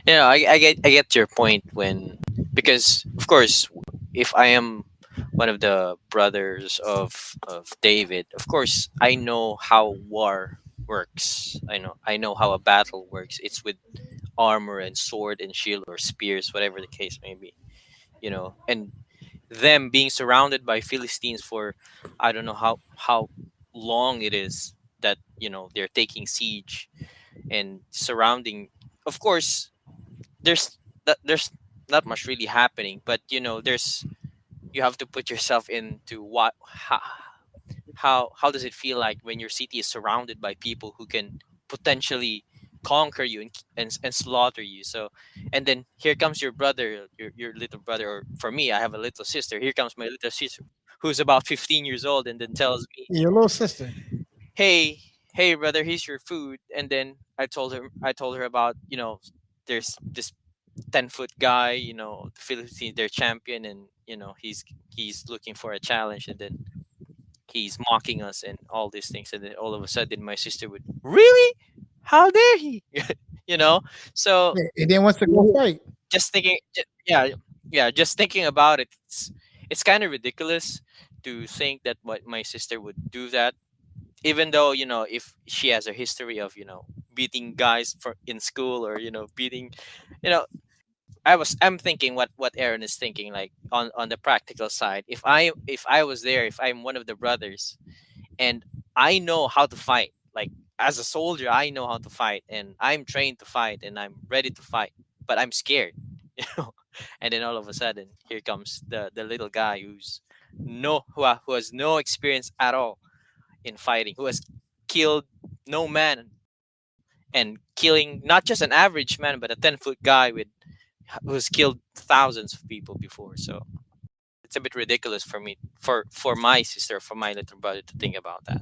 I get your point when, because of course, if I am one of the brothers of David, of course I know how war works. I know how a battle works. It's with armor and sword and shield or spears, whatever the case may be. And them being surrounded by Philistines for I don't know how long it is that they're taking siege and surrounding. Of course, there's not much really happening, but there's you have to put yourself into how does it feel like when your city is surrounded by people who can potentially conquer you and slaughter you. So, and then here comes your brother, your little brother, or for me, I have a little sister. Here comes my little sister who's about 15 years old, and then tells me, Your little sister. hey brother, here's your food. And then I told her about, there's this 10-foot guy, the Philippines, their champion, and he's looking for a challenge, and then he's mocking us and all these things. And then all of a sudden my sister would, really, how dare he? you know so Yeah, and then wants to go fight. just thinking, yeah, just thinking about it, it's kind of ridiculous to think that what my sister would do that, even though, if she has a history of, beating guys for in school, or beating, you know I'm thinking what Aaron is thinking, like on the practical side. If I was there, if I'm one of the brothers, and I know how to fight, like as a soldier, I know how to fight, and I'm trained to fight, and I'm ready to fight, but I'm scared, you know. And then all of a sudden, here comes the little guy who has no experience at all in fighting, who has killed no man, and killing not just an average man, but a 10-foot guy with who's killed thousands of people before. So it's a bit ridiculous for me, for my sister, for my little brother to think about that.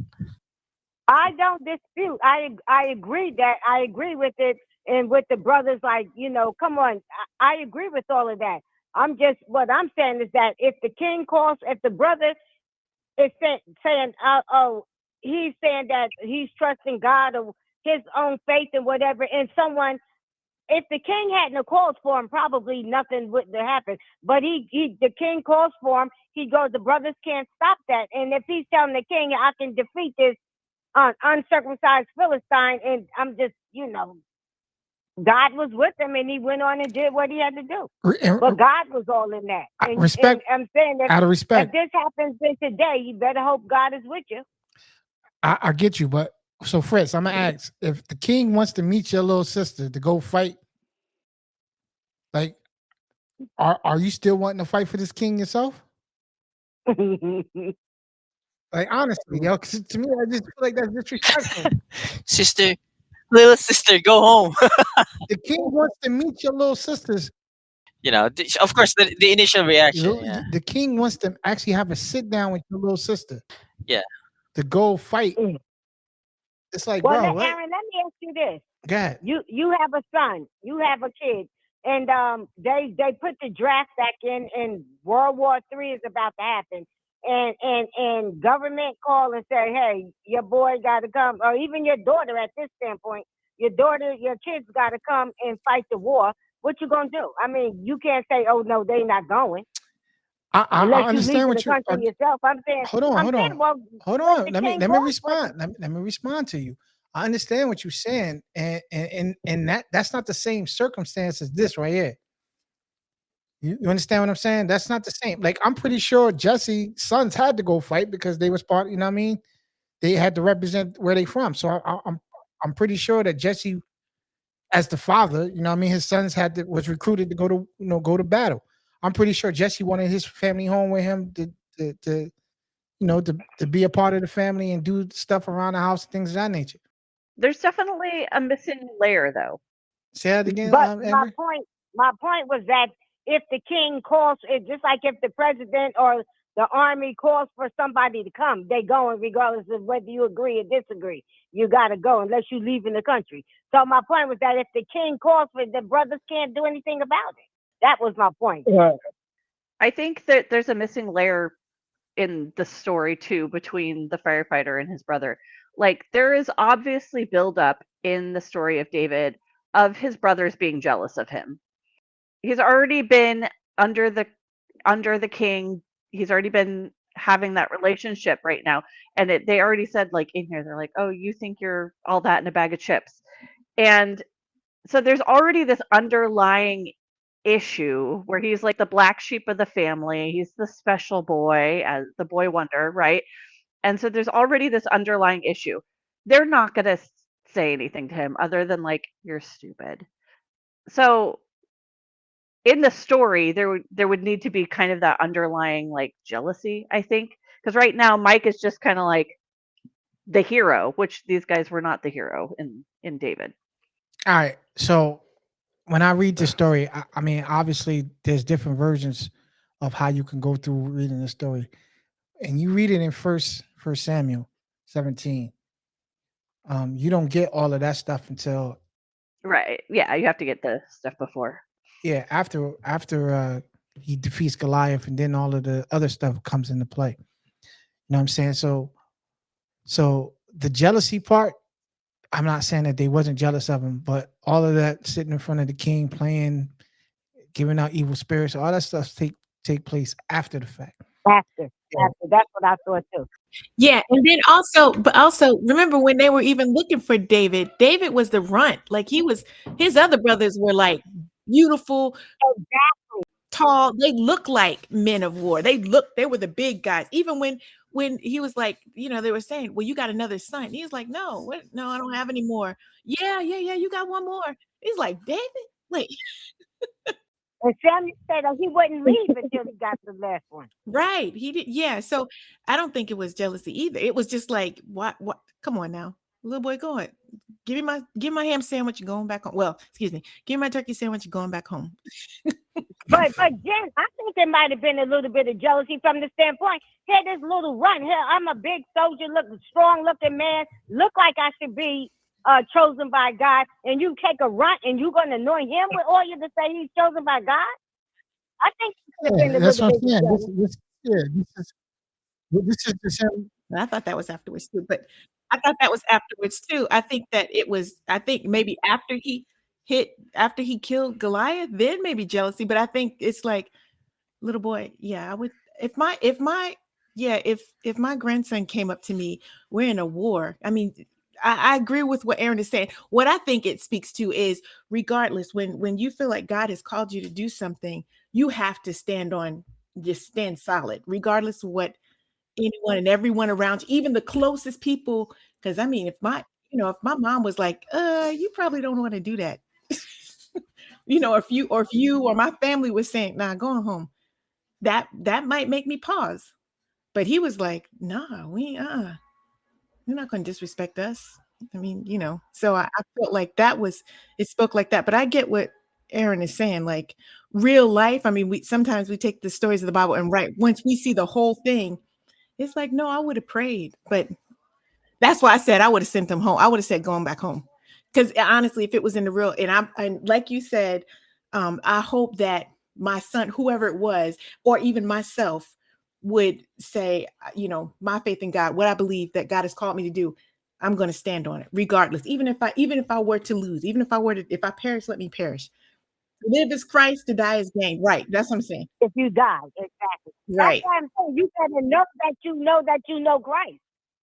I don't dispute. I agree that I agree with it, and with the brothers, like, come on, I agree with all of that. What I'm saying is that if the king calls, if the brother is saying, oh, he's saying that he's trusting God or his own faith and whatever, and someone, if the king hadn't called for him, probably nothing would have happened. But the king calls for him. He goes, the brothers can't stop that. And if he's telling the king, I can defeat this uncircumcised Philistine, and I'm just, God was with him, and he went on and did what he had to do. But God was all in that. And, Respect. and I'm saying that Out of if respect, this happens in today, you better hope God is with you. I get you, but so Fritz, I'm gonna ask, if the king wants to meet your little sister to go fight, like, are you still wanting to fight for this king yourself? Like, honestly, 'cause to me, I just feel like that's disrespectful. Sister, little sister, go home. The king wants to meet your little sisters. Of course, the initial reaction. Yeah, The king wants to actually have a sit down with your little sister yeah. to go fight. It's like, Well, bro, what? Aaron, let me ask you this. Go ahead. You have a son, you have a kid, and they put the draft back in, and World War III is about to happen, and government call and say, hey, your boy got to come, or even your daughter at this standpoint, your kids got to come and fight the war. What you gonna do? I mean, you can't say, oh no, they not going. I Unless you understand leave what the you. country yourself. I'm saying. Hold on. Well, Hold let on. the Let me king call for it. respond. Let me respond to you. I understand what you're saying, and that's not the same circumstance as this right here. You understand what I'm saying? That's not the same. Like, I'm pretty sure Jesse's sons had to go fight because they was part. You know what I mean? They had to represent where they from. So I'm pretty sure that Jesse, as the father, you know what I mean, his sons was recruited to go to go to battle. I'm pretty sure Jesse wanted his family home with him to be a part of the family and do stuff around the house, things of that nature. There's definitely a missing layer, though. Say that again, But Amber. my point was that if the king calls, just like if the president or the army calls for somebody to come, they going regardless of whether you agree or disagree. You got to go unless you leave in the country. So my point was that if the king calls for it, the brothers can't do anything about it. That was my point. I think that there's a missing layer in the story too between the firefighter and his brother. Like, there is obviously buildup in the story of David of his brothers being jealous of him. He's already been under the king. He's already been having that relationship right now, and they already said, like, in here, they're like, oh, you think you're all that in a bag of chips. And so there's already this underlying issue where he's like the black sheep of the family. He's the special boy, as the boy wonder, right? And so there's already this underlying issue. They're not going to say anything to him other than, like, you're stupid. So in the story, there would need to be kind of that underlying, like, jealousy, I think, because right now Mike is just kind of like the hero, which these guys were not the hero in David. All right. So when I read the story, I mean, obviously there's different versions of how you can go through reading the story, and you read it in First Samuel 17. You don't get all of that stuff until Right. Yeah, you have to get the stuff before. after he defeats Goliath, and then all of the other stuff comes into play. You know what I'm saying? So the jealousy part, I'm not saying that they wasn't jealous of him, but all of that sitting in front of the king, playing, giving out evil spirits, all that stuff take place after the fact. After, that's what I thought too. Yeah, and then also remember when they were even looking for David. David was the runt. Like, his other brothers were like beautiful, tall. They look like men of war. They were the big guys. Even when he was like, they were saying, well, you got another son. He was like, no, no, I don't have any more. Yeah, you got one more. He's like, David, wait. And Samuel said he wouldn't leave until he got the last one. Right. He did. Yeah. So I don't think it was jealousy either. It was just like, what? Come on now. Little boy, go ahead. Give me my ham sandwich and going back home. Well, excuse me. Give me my turkey sandwich and going back home. But Jen, I think there might have been a little bit of jealousy from the standpoint. Here, this little runt here. I'm a big soldier, strong looking man. Look like I should be chosen by God. And you take a runt and you're gonna anoint him with oil to say he's chosen by God. I think there could have been Yeah, a that's little what I'm bit of saying. jealousy. This is just him. I thought that was afterwards too, but I thought that was afterwards too. I think that it was. I think maybe after he killed Goliath, then maybe jealousy. But I think it's like, little boy, yeah, I would if my grandson came up to me, we're in a war. I mean, I agree with what Aaron is saying. What I think it speaks to is, regardless, when you feel like God has called you to do something, you have to just stand solid, regardless of what anyone and everyone around you, even the closest people. Because I mean, if my mom was like, you probably don't want to do that. If you or my family was saying, nah, going home, that might make me pause. But he was like, nah, you're not going to disrespect us. I mean, so I felt like it spoke like that. But I get what Aaron is saying, like real life. I mean, sometimes we take the stories of the Bible and once we see the whole thing, it's like, no, I would have prayed. But that's why I said I would have sent them home. I would have said going back home. Because honestly, if it was in the real, and like you said, I hope that my son, whoever it was, or even myself, would say, my faith in God, what I believe that God has called me to do, I'm going to stand on it, regardless. Even if I were to lose, if I perish, let me perish. To live is Christ, to die is gain. Right. That's what I'm saying. If you die, exactly. Right. That's why I'm saying you better know that you know Christ.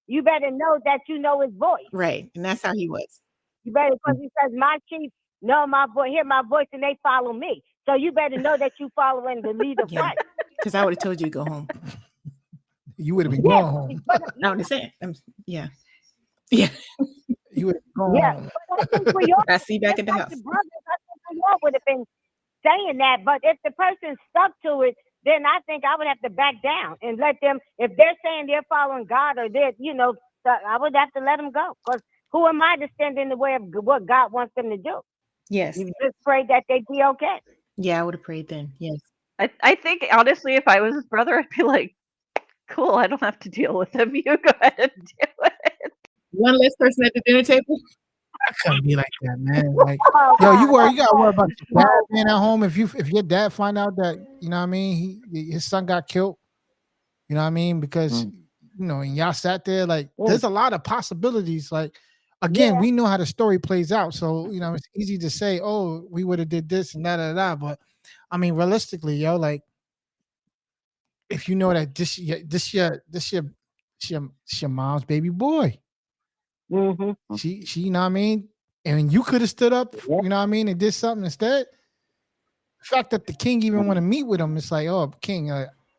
You better know that you know his voice. Right. And that's how he was. You better, because he says, my sheep know my voice, hear my voice, and they follow me. So you better know that you following the lead of Yeah. Christ. Because I would have told you to go home. You would have been Yeah, going home. I understand. Yeah. Yeah. You would have gone Yeah, home. but I think we all, I see you back just at the like house. the brothers, I think we all would have been saying that. But if the person stuck to it, then I think I would have to back down and let them, if they're saying they're following God or they're, I would have to let them go. Because who am I to stand in the way of what God wants them to do? Yes. You just pray that they be okay. Yeah, I would have prayed then. Yes. I think honestly, if I was his brother, I'd be like, cool, I don't have to deal with him. You go ahead and do it. One less person at the dinner table. I couldn't be like that, man. Like, yo, you gotta worry about your dad being at home. If your dad find out that, you know what I mean, his son got killed, you know what I mean? Because and y'all sat there, like, there's a lot of possibilities. Like, again, we know how the story plays out. So, it's easy to say, oh, we would have did this and that. But I mean, realistically, yo, like, if you know that this your mom's baby boy. Mm-hmm. She, you know what I mean? And you could have stood up, you know what I mean, and did something instead. The fact that the king even want to meet with him, it's like, oh, king,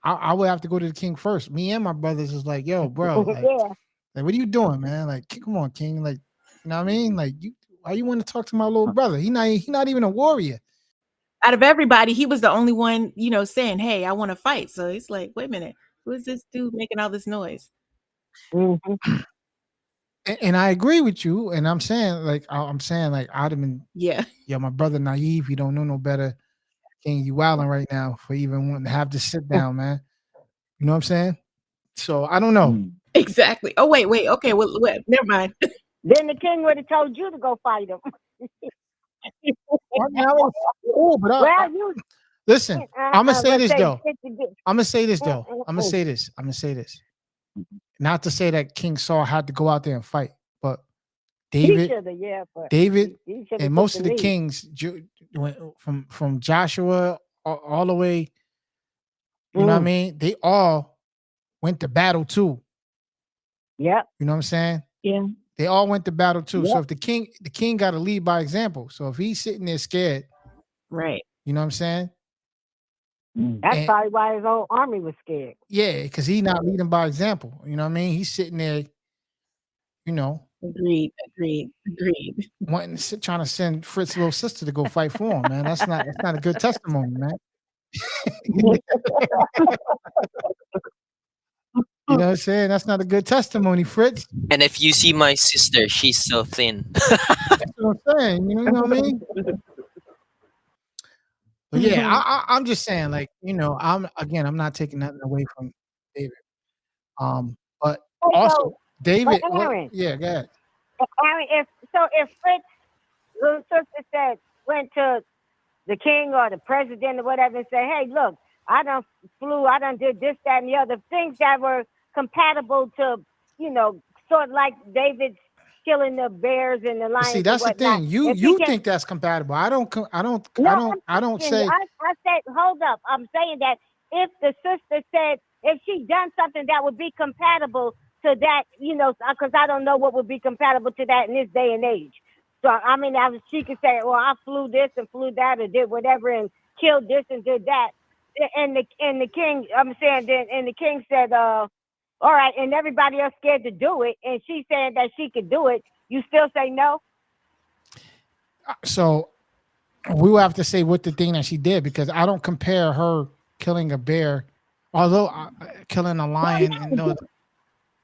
I would have to go to the king first. Me and my brothers is like, yo, bro, like, like, what are you doing, man? Like, come on, king, like, you know what I mean? Like, why you want to talk to my little brother? He not even a warrior. Out of everybody, he was the only one, saying, hey, I want to fight. So it's like, wait a minute, who is this dude making all this noise? Mm-hmm. And I agree with you. And I'm saying, like, I'd have been, Yeah. my brother naive. You don't know no better. King, you wilding right now for even wanting to have this sit down, man. You know what I'm saying? So I don't know. Exactly. Oh, wait. Okay, well, never mind. Then the king would have told you to go fight him. Listen, I'm gonna say this though. I'm gonna say this. Not to say that King Saul had to go out there and fight, but David, and most of the kings from Joshua all the way, you know what I mean? They all went to battle too. Yeah. You know what I'm saying? Yeah. They all went to battle too. Yep. So if the king got to lead by example. So if he's sitting there scared, right? You know what I'm saying? That's probably why his whole army was scared. Yeah, because he's not leading by example. You know what I mean? He's sitting there, Agreed. Trying to send Fritz's little sister to go fight for him, man. That's not a good testimony, man. You know what I'm saying? That's not a good testimony, Fritz. And if you see my sister, she's so thin. That's what I'm saying. You know what I mean? But yeah, I'm just saying, like, I'm not taking nothing away from David. But So, also David, but Aaron, yeah, go ahead. Aaron, if Fritz, little sister said, went to the king or the president or whatever and say, hey, look, I done did this, that, and the other things that were compatible to, sort of like David's killing the bears and the lions See, and that's the whatnot. thing. You If he you can, think that's compatible. I don't no, say I said, hold up. I'm saying that if the sister said, if she done something that would be compatible to that, because I don't know what would be compatible to that in this day and age. So, I mean, she could say, well, I flew this and flew that or did whatever and killed this and did that. And the king, I'm saying, and the king said, all right, and everybody else scared to do it, and she said that she could do it. You still say no? so. We will have to say what the thing that she did, because I don't compare her killing a bear, although killing a lion and those.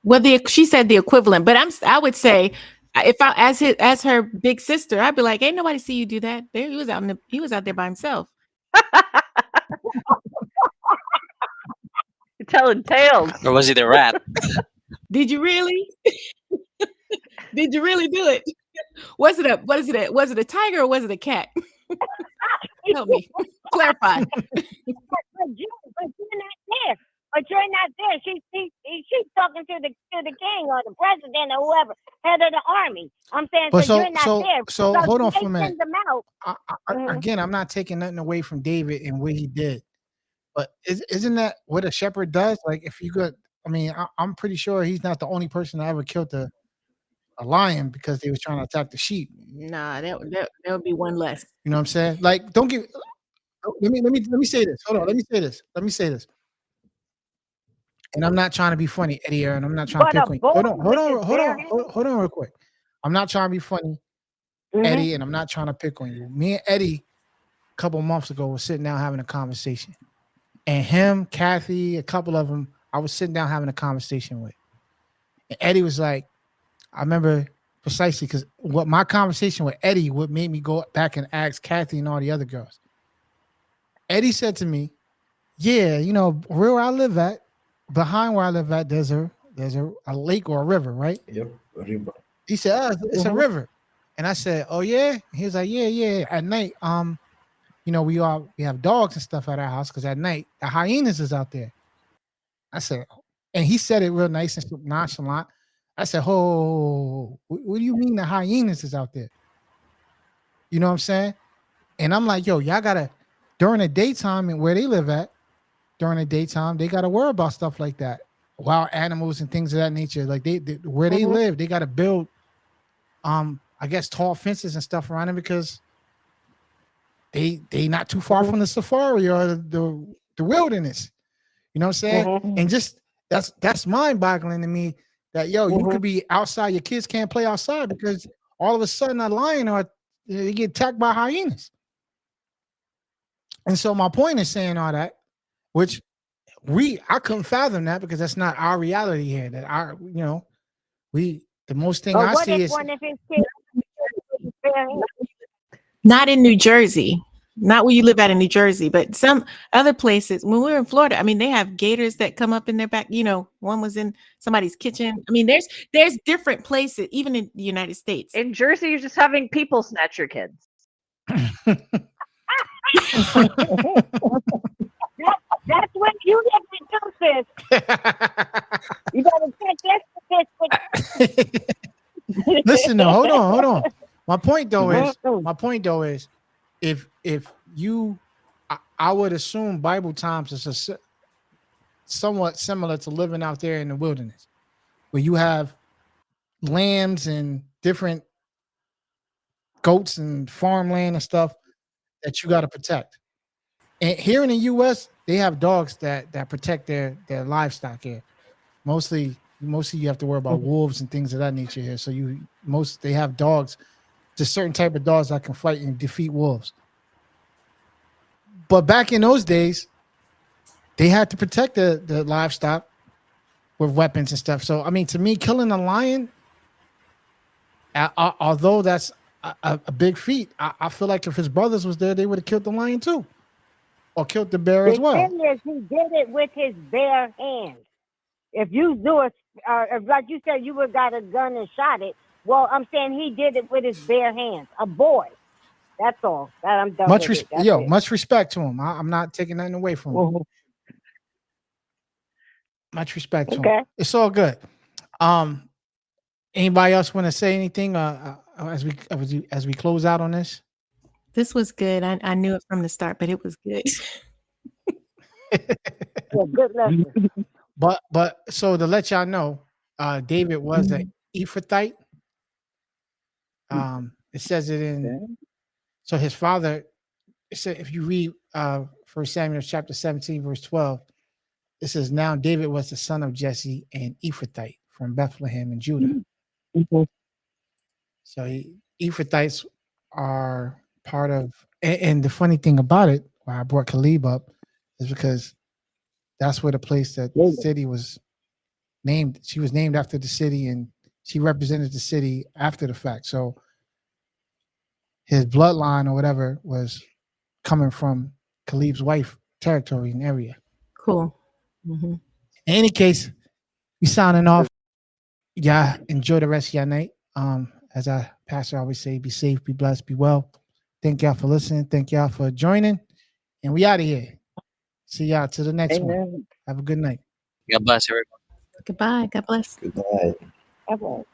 Well, she said the equivalent, but I would say if I as her big sister, I'd be like, ain't nobody see you do that. There he was out there by himself. You're telling tales. Or was it a rat? Did you really? Did you really do it? Was it a tiger or was it a cat? Help me clarify. But you're not there. But you're not there. She's talking to the king or the president or whoever, head of the army. I'm saying, But so you're not there. So hold on for a minute. Send them out. Again, I'm not taking nothing away from David and what he did, but isn't that what a shepherd does? Like, if you could, I mean, I'm pretty sure he's not the only person that ever killed a lion because they was trying to attack the sheep. Nah, that would be one less. You know what I'm saying? Like, don't give. Let me say this. Hold on. Let me say this. And I'm not trying to be funny, Eddie, and I'm not trying to pick on you. Hold on real quick. I'm not trying to be funny, Eddie, and I'm not trying to pick on you. Me and Eddie, a couple months ago, were sitting down having a conversation. And him, Kathy, a couple of them, I was sitting down having a conversation with. And Eddie was like, I remember precisely, because what my conversation with Eddie would make me go back and ask Kathy and all the other girls. Eddie said to me, yeah, where I live at, behind where I live at, there's a lake or a river, right? Yep, a river. He said, it's a river. And I said, oh yeah? He was like, yeah. At night, we have dogs and stuff at our house, because at night the hyenas is out there. I said, and he said it real nice and nonchalant. I said, oh, what do you mean the hyenas is out there? You know what I'm saying? And I'm like, yo, y'all gotta, during the daytime and where they live at, during the daytime, they got to worry about stuff like that, wild animals and things of that nature. Like they where they live, they got to build, I guess, tall fences and stuff around them, because they not too far from the safari or the wilderness. You know what I'm saying? And just that's mind-boggling to me that you could be outside, your kids can't play outside because all of a sudden a lion or they get attacked by hyenas. And so my point is saying all that, which I couldn't fathom that, because that's not our reality here. That the most thing I see is not in New Jersey, not where you live at in New Jersey, but some other places. When we were in Florida, I mean, they have gators that come up in their back. One was in somebody's kitchen. I mean, there's different places, even in the United States. In Jersey, you're just having people snatch your kids. That's what you live in too, sis. You gotta take this. Listen, though, hold on. My point though is, if you, I would assume Bible times is somewhat similar to living out there in the wilderness, where you have lambs and different goats and farmland and stuff that you got to protect. And here in the U.S., they have dogs that protect their livestock here. Mostly you have to worry about wolves and things of that nature here. So they have dogs, just certain type of dogs that can fight and defeat wolves. But back in those days, they had to protect the livestock with weapons and stuff. So I mean, to me, killing a lion, although that's a big feat, I feel like if his brothers was there, they would have killed the lion too, or killed the bear as The well. thing is, he did it with his bare hands. If you do it, if, like you said, you would have got a gun and shot it. Well, I'm saying he did it with his bare hands. A boy. That's all. That I'm done with it. That's it. Much respect to him. I'm not taking nothing away from him. Mhm. Much respect to him. Okay. It's all good. Anybody else want to say anything as we close out on this? This was good. I knew it from the start, but it was good. Yeah, good lesson. But so to let y'all know, David was an Ephrathite. It says it in. So his father. It said if you read 1 Samuel chapter 17 verse 12, it says now David was the son of Jesse and Ephrathite from Bethlehem in Judah. Mhm. So Ephrathites are part of, and the funny thing about it, why I brought Caleb up, is because that's where the place that the city was named. She was named after the city, and she represented the city after the fact. So his bloodline or whatever was coming from Caleb's wife territory and area. Cool. Mm-hmm. In any case, we signing off. Yeah, enjoy the rest of your night. As our pastor always say, be safe, be blessed, be well. Thank y'all for listening. Thank y'all for joining. And we out of here. See y'all to the next one. Have a good night. God bless everyone. Goodbye. God bless. Good night. Okay.